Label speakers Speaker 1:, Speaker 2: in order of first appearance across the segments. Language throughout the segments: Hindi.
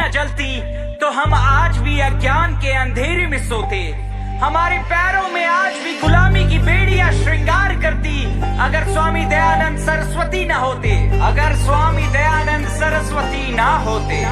Speaker 1: न जलती तो हम आज भी अज्ञान के अंधेरे में सोते। हमारे पैरों में आज भी गुलामी की बेड़ियां श्रृंगार करती अगर स्वामी दयानंद सरस्वती न होते, अगर स्वामी दयानंद सरस्वती ना होते।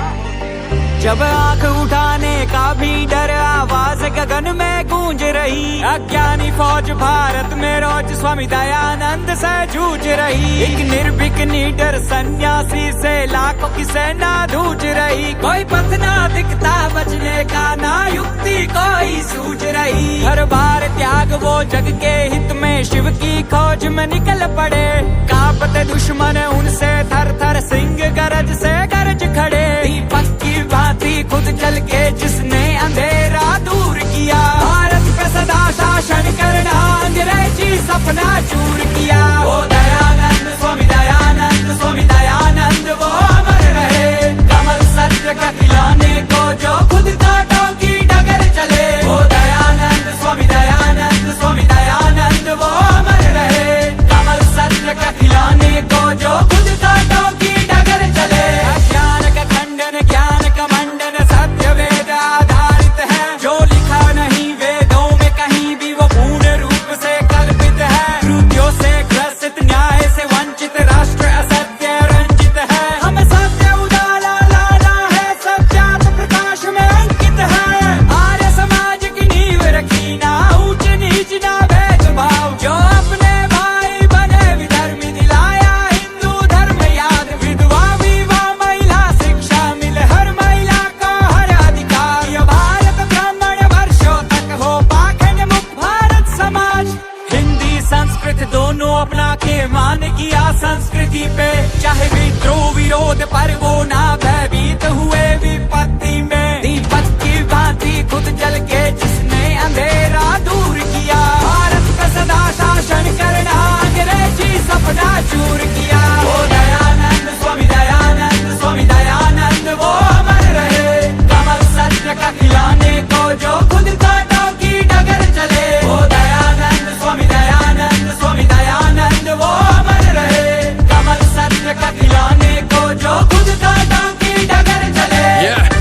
Speaker 2: जब आंख उठाने का भी डर, आवाज गगन में गूंज रही, अज्ञानी फौज भारत में रोज स्वामी दयानंद से जूझ रही। एक निर्भीक निडर सन्यासी से लाखों की सेना जूझ रही। कोई पथ ना दिखता बचने का, ना युक्ति कोई सूझ रही। हर बार त्याग वो जग के हित में शिव की खोज में निकल पड़े। कांपते दुश्मन उनसे थर थर, सिंह गरज से गरज खड़े। दीपक की भांति खुद जल के जिसने अंधेरा दूर किया, भारत पे सदा शासन करना अंग्रेजी सपना चूर किया। वो दयानंद स्वामी दयानंद, स्वामी दयानंद वो अमर रहे। कमल सत्य का खिलाने को जो खुद कांटों की डगर चले। वो दयानंद स्वामी दयानंद, स्वामी दयानंद वो अमर रहे। कमल सत्य का खिलाने को जो खुद कांटों की डगर चले। अज्ञान का खंडन, ज्ञान का मंडन, सत्य वेद आधारित है। जो लिखा नहीं वेदों में कहीं भी वो पूर्ण रूप से कल्पित है। त्रुटियों से ग्रसित, न्याय से वंचित, राष्ट्र असत्य रंजित है। हमें सत्य उजाला लाना है, सत्यात प्रकाश में अंकित है। आर्य समाज की नींव रखी, ना ऊंच नीच ना भेदभाव। जो अपने भाई बने विधर्मी, दिलाया हिंदू धर्म याद। विधवा विवाह, महिला शिक्षा मिले हर महिला को हर अधिकार। ये भारत ब्राह्मण वर्षों तक हो पाखंड मुक्त भारत समाज। हिंदी संस्कृत दोनों अपना के मान किया संस्कृति पे। चाहे विद्रोह विरोध पर वो ना भयभीत हुए विपत्ति में। दीपक की भांति खुद जल के जिसने अंधेरा दूर किया, भारत पे सदा शासन करना अंग्रेजी सपना चूर किया। वो दयानंद स्वामी दयानंद, स्वामी दयानंद वो अमर रहे। कमल सत्य का खिलाने को जो खुद कांटों की डगर चले। वो दयानंद स्वामी दयानंद, स्वामी दयानंद वो अमर रहे। कमल सत्य का खिलाने को जो खुद कांटों की डगर चले।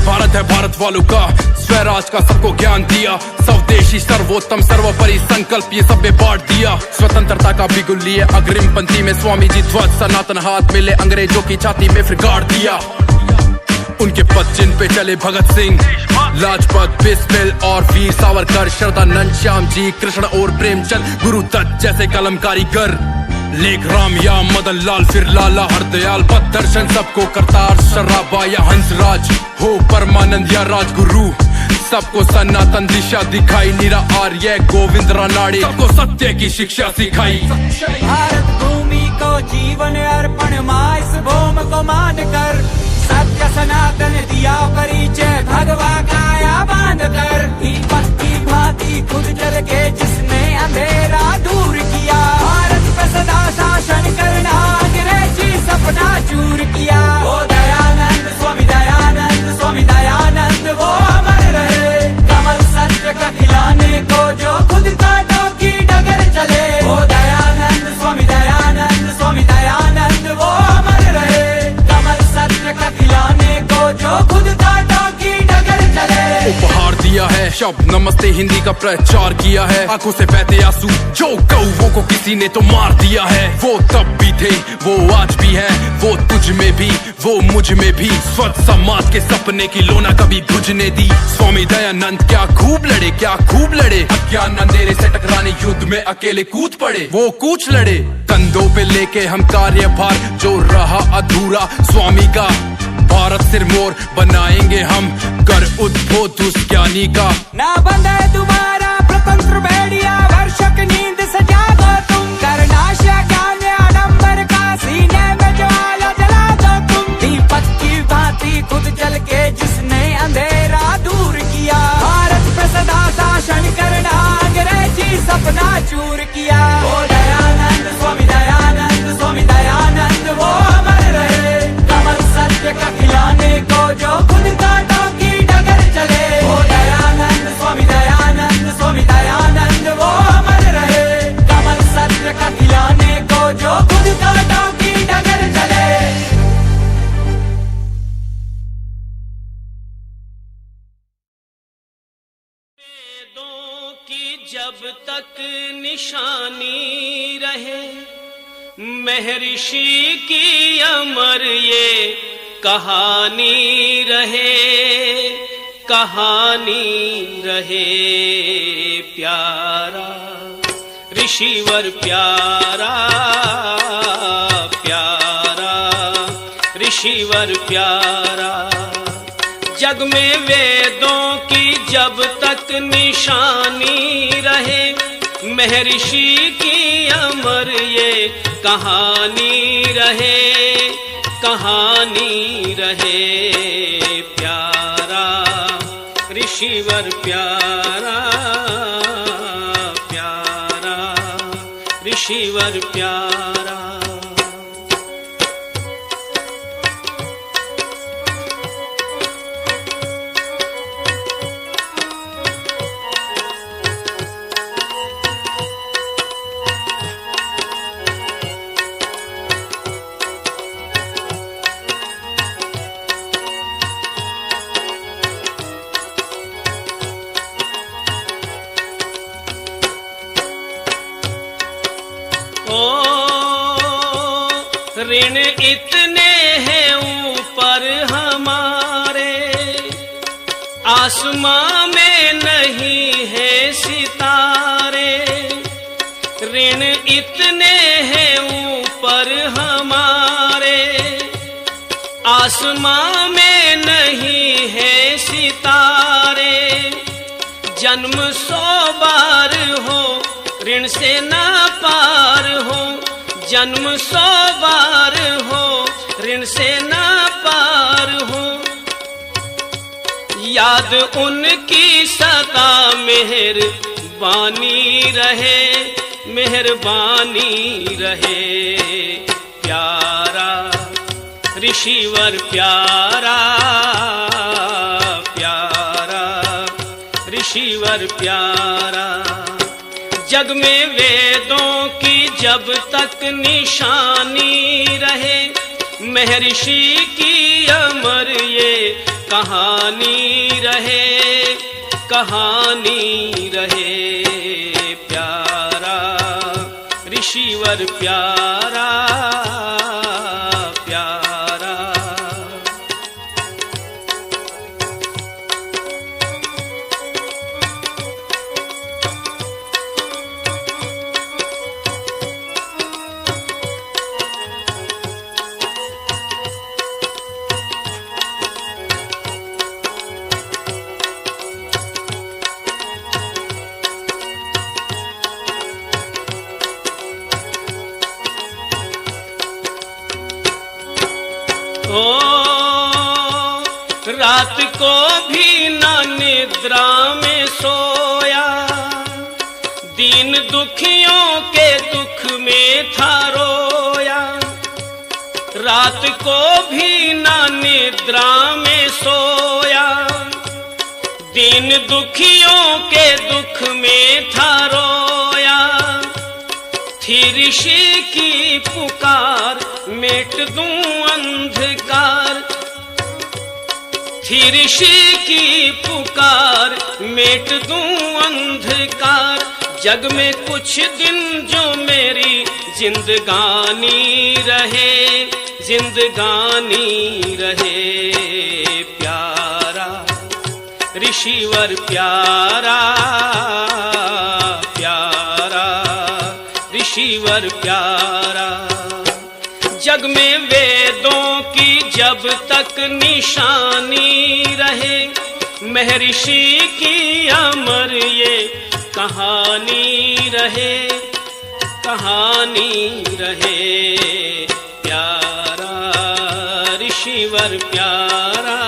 Speaker 3: भारत है भारत वालों का, स्वराज का सबको ज्ञान दिया। स्वदेशी सर्वोत्तम सर्वोपरि संकल्प ये सब में बांट दिया। स्वतंत्रता का बिगुल लिए अग्रिम पंक्ति में स्वामी जी ध्वज सनातन हाथ मिले, अंग्रेजों की छाती में फिर गाड़ दिया। उनके पद चिन्ह पे चले भगत सिंह, लाजपत, बिस्मिल और वीर सावरकर, शरदानंद, श्याम जी, कृष्ण और प्रेमचंद, गुरु दत्त जैसे कलम कारीगर। लेख राम या मदन लाल, फिर लाला हरदयाल, पद दर्शन सबको करतार, शराबा या हंसराज हो परमानंद या राजगुरु। सबको सनातन दिशा दिखाई, नीरा आर्य गोविंद रानाड़े सबको सत्य की शिक्षा सिखाई।
Speaker 2: भारत भूमि को जीवन अर्पण, माँ इस भूम को मान कर, सत्य सनातन दिया परिचय, भगवा काया बांध कर। दीपक की भांति खुद जल के जिसने अंधेरा दूर किया, भारत पे सदा शासन करना अंग्रेजी सपना चूर किया। वो दयानंद स्वामी दयानंद, स्वामी दयानंद वो अमर रहे। कमल सत्य का खिलाने को जो खुद कांटों की डगर चले। वो दयानंद स्वामी दयानंद, स्वामी दयानंद वो अमर रहे। कमल सत्य का खिलाने को जो खुद कांटों की डगर चले।
Speaker 3: उपहार दिया है शब्द नमस्ते हिंदी का प्रचार किया है। आंखों से बहते आंसू जो कौवों को किसी ने तो मार दिया है। वो तब भी थे, वो आज भी है, वो तुझ में भी, वो मुझ में भी। स्वच्छ समाज के सपने की लोना कभी बुझने दी। स्वामी दयानंद क्या खूब लड़े, क्या खूब लड़े। अज्ञान अंधेरे से टकराने युद्ध में अकेले कूद पड़े, वो कूच लड़े। कंधों पे लेके हम कार्यभार, जो रहा अधूरा स्वामी का, भारत सिरमौर बनाएंगे हम, कर उद्बोध उस ज्ञानी का।
Speaker 2: ना बंधे तुम्हारा प्रतंत्र भेड़िया, वर्षक नींद से जागो तुम, करनाश ज्ञान आडंबर का, सीने में ज्वाला जला दो तुम। दीपक की भांति खुद जल के जिसने अंधेरा दूर किया, भारत पे सदा शासन करना अंग्रेजी सपना चूर किया। वो दयानंद स्वामी दयानंद, स्वामी दयानंद वो अमर रहे। कमल सत्य का खिलाने को जो खुद कांटों की डगर चले। वो दयानंद स्वामी दयानंद, स्वामी दयानंद वो
Speaker 4: जब तक निशानी रहे, महर्षि की अमर ये कहानी रहे, कहानी रहे। प्यारा ऋषिवर प्यारा, प्यारा ऋषिवर प्यारा। जग में वेदों की जब तक निशानी रहे, महर्षि की अमर ये कहानी रहे, कहानी रहे। प्यारा ऋषिवर प्यारा, प्यारा ऋषिवर प्यारा। ऋण इतने हैं ऊपर हमारे, आसमां में नहीं है सितारे। ऋण इतने हैं ऊपर हमारे, आसमां में नहीं है सितारे। जन्म 100 बार हो ऋण से ना पार हो, जन्म 100 बार हो ऋण से ना पार हो। याद उनकी सदा मेहरबानी रहे, मेहरबानी रहे। प्यारा ऋषिवर प्यारा, प्यारा ऋषिवर प्यारा। जग में वेदों की जब तक निशानी रहे, महर्षि की अमर ये कहानी रहे, कहानी रहे। प्यारा ऋषिवर प्यारा, प्यारा। रात को भी ना निद्रा में सोया, दीन दुखियों के दुख में था रोया। रात को भी ना निद्रा में सोया, दीन दुखियों के दुख में था रोया। थी ऋषि की पुकार मेट दूं अंधकार, थी ऋषि की पुकार मेट दूं अंधकार। जग में कुछ दिन जो मेरी जिंदगानी रहे, जिंदगानी रहे। प्यारा ऋषिवर प्यारा, प्यारा ऋषिवर प्यारा। जग में वेदों की जब तक निशानी रहे, महर्षि की अमर ये कहानी रहे, कहानी रहे। प्यारा ऋषिवर प्यारा।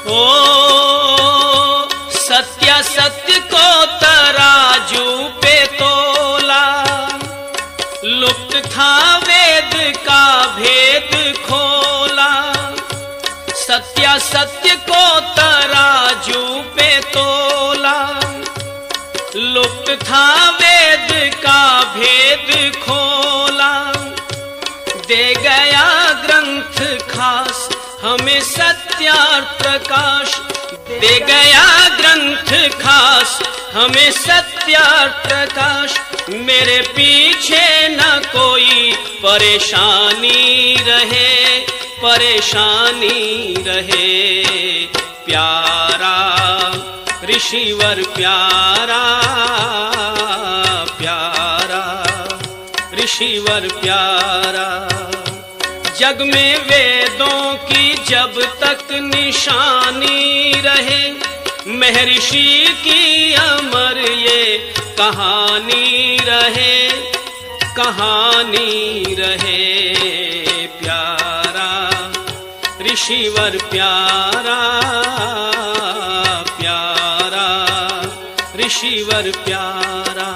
Speaker 4: ओ सत्य को तराजू पे तोला, लुप्त था वेद का भेद खोला। सत्य को तराजू पे तोला, लुप्त था वेद का भेद खोला। दे गया ग्रंथ खास हमें सत्यार्थ प्रकाश, दे गया ग्रंथ खास हमें सत्यार्थ प्रकाश। मेरे पीछे न कोई परेशानी रहे, परेशानी रहे। प्यारा ऋषिवर प्यारा, प्यारा ऋषिवर प्यारा। जग में वेदों की जब तक निशानी रहे, महर्षि की अमर ये कहानी रहे, कहानी रहे। प्यारा ऋषिवर प्यारा, प्यारा ऋषिवर प्यारा।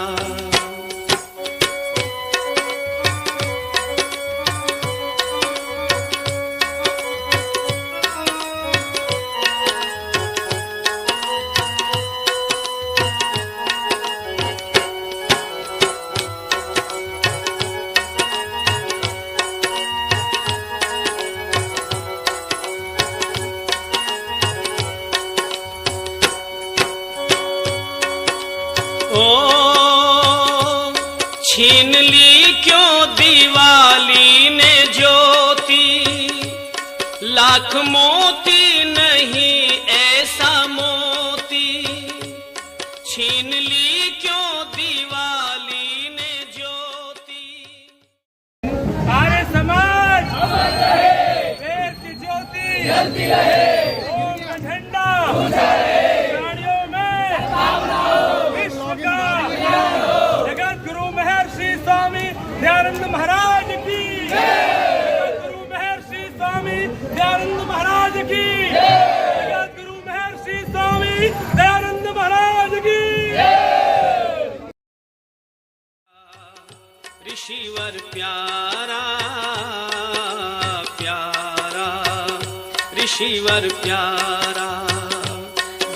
Speaker 4: छीन ली क्यों दिवाली ने ज्योति, लाख मोती नहीं ऐसा मोती। छीन ली क्यों दिवाली ने ज्योति।
Speaker 5: आर्य समाज वेद की ज्योति जलती रहे, ओम का झंडा प्राणियों में विश्व का जगत गुरु महर्षि स्वामी दयानंद महाराज की, जगत गुरु महर्षि स्वामी दयानंद महाराज की, जगत गुरु महर्षि स्वामी दयानंद महाराज की।
Speaker 4: ऋषिवर प्यारा, प्यारा ऋषिवर प्यारा।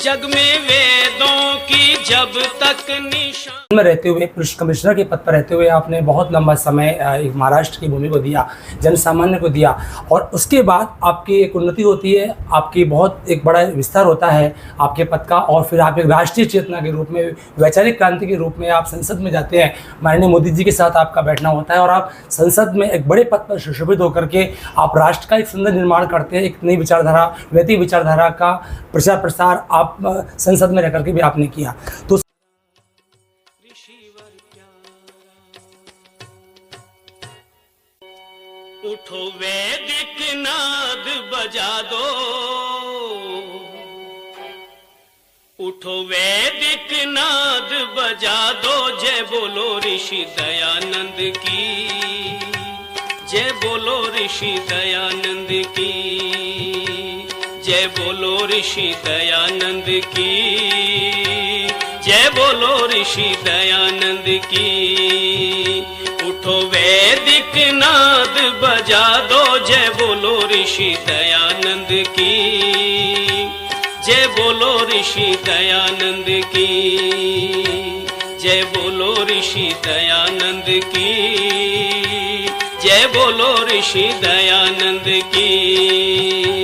Speaker 4: जग में वेदों की जब तक निशान
Speaker 6: में रहते हुए पुलिस कमिश्नर के पद पर रहते हुए आपने बहुत लंबा समय एक महाराष्ट्र की भूमि को दिया, जन सामान्य को दिया, और उसके बाद आपकी एक उन्नति होती है, आपकी बहुत एक बड़ा विस्तार होता है आपके पद का, और फिर आप एक राष्ट्रीय चेतना के रूप में, वैचारिक क्रांति के रूप में आप संसद में जाते हैं। माननीय मोदी जी के साथ आपका बैठना होता है और आप संसद में एक बड़े पद पर सुशोभित होकर के आप राष्ट्र का एक सुंदर निर्माण करते हैं। एक नई विचारधारा, वैदिक विचारधारा का प्रचार प्रसार आप संसद में रह करके भी आपने किया। तो
Speaker 4: उठो वैदिक नाद बजा दो, उठो वैदिक नाद बजा दो। जय बोलो ऋषि दयानंद की, जय बोलो ऋषि दयानंद की, जय बोलो ऋषि दयानंद की, जय बोलो ऋषि दयानंद की। उठो वैदिक नाद बजा दो, जय बोलो ऋषि दयानंद की, जय बोलो ऋषि दयानंद की, जय बोलो ऋषि दयानंद की, जय बोलो ऋषि दयानंद की।